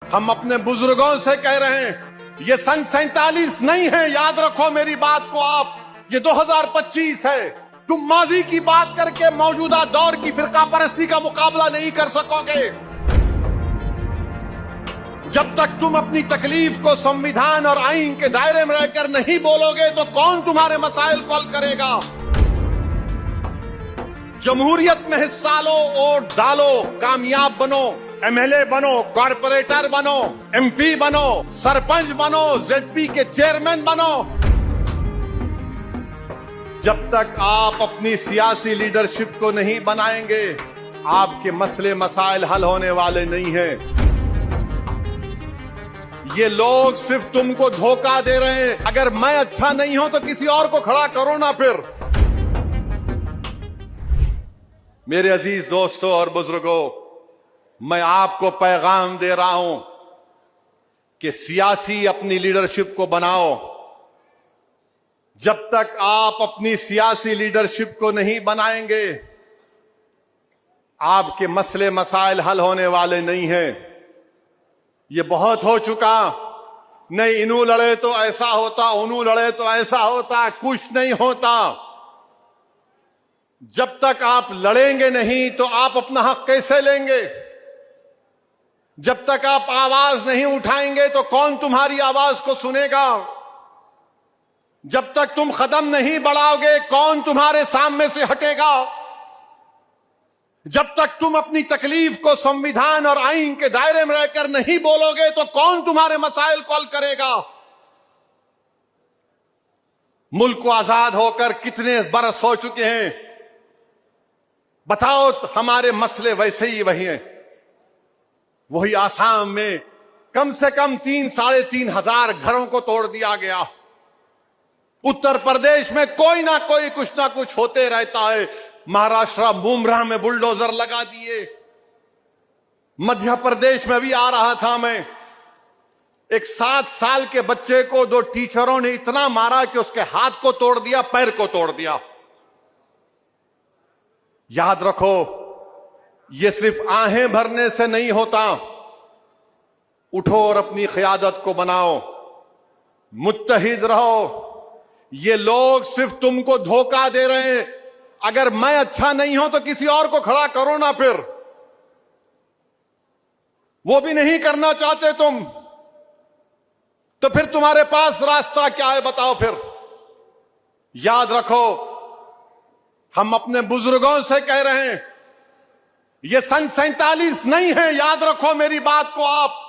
हम अपने बुजुर्गों से कह रहे हैं, ये सन 47 नहीं है, याद रखो मेरी बात को आप, ये 2025 है। तुम माजी की बात करके मौजूदा दौर की फिरका परस्ती का मुकाबला नहीं कर सकोगे। जब तक तुम अपनी तकलीफ को संविधान और आईन के दायरे में रहकर नहीं बोलोगे तो कौन तुम्हारे मसाइल को हल करेगा। जमहूरियत में हिस्सा लो, वोट डालो, कामयाब बनो, एमएलए बनो, कॉर्पोरेटर बनो, एमपी बनो, सरपंच बनो, जेडपी के चेयरमैन बनो। जब तक आप अपनी सियासी लीडरशिप को नहीं बनाएंगे, आपके मसले मसाइल हल होने वाले नहीं हैं। ये लोग सिर्फ तुमको धोखा दे रहे हैं। अगर मैं अच्छा नहीं हूं तो किसी और को खड़ा करो ना। फिर मेरे अजीज दोस्तों और बुजुर्गों, मैं आपको पैगाम दे रहा हूं कि सियासी अपनी लीडरशिप को बनाओ। जब तक आप अपनी सियासी लीडरशिप को नहीं बनाएंगे, आपके मसले मसाइल हल होने वाले नहीं हैं। ये बहुत हो चुका। नहीं इनू लड़े तो ऐसा होता, उनू लड़े तो ऐसा होता, कुछ नहीं होता। जब तक आप लड़ेंगे नहीं तो आप अपना हक कैसे लेंगे। जब तक आप आवाज नहीं उठाएंगे तो कौन तुम्हारी आवाज को सुनेगा। जब तक तुम कदम नहीं बढ़ाओगे कौन तुम्हारे सामने से हटेगा। जब तक तुम अपनी तकलीफ को संविधान और आईन के दायरे में रहकर नहीं बोलोगे तो कौन तुम्हारे मसाइल को हल करेगा। मुल्क को आजाद होकर कितने बरस हो चुके हैं, बताओ तो हमारे मसले वैसे ही वही हैं। वही आसाम में कम से कम 3-3.5 हजार घरों को तोड़ दिया गया। उत्तर प्रदेश में कोई ना कोई कुछ ना कुछ होते रहता है। महाराष्ट्र मुमरा में बुलडोजर लगा दिए। मध्य प्रदेश में भी आ रहा था मैं, एक 7 साल के बच्चे को 2 टीचरों ने इतना मारा कि उसके हाथ को तोड़ दिया, पैर को तोड़ दिया। याद रखो, ये सिर्फ आहें भरने से नहीं होता। उठो और अपनी क़यादत को बनाओ, मुत्तहिद रहो। ये लोग सिर्फ तुमको धोखा दे रहे हैं। अगर मैं अच्छा नहीं हूं तो किसी और को खड़ा करो ना। फिर वो भी नहीं करना चाहते तुम, तो फिर तुम्हारे पास रास्ता क्या है बताओ। फिर याद रखो, हम अपने बुजुर्गों से कह रहे हैं, ये सन 47 नहीं है, याद रखो मेरी बात को आप।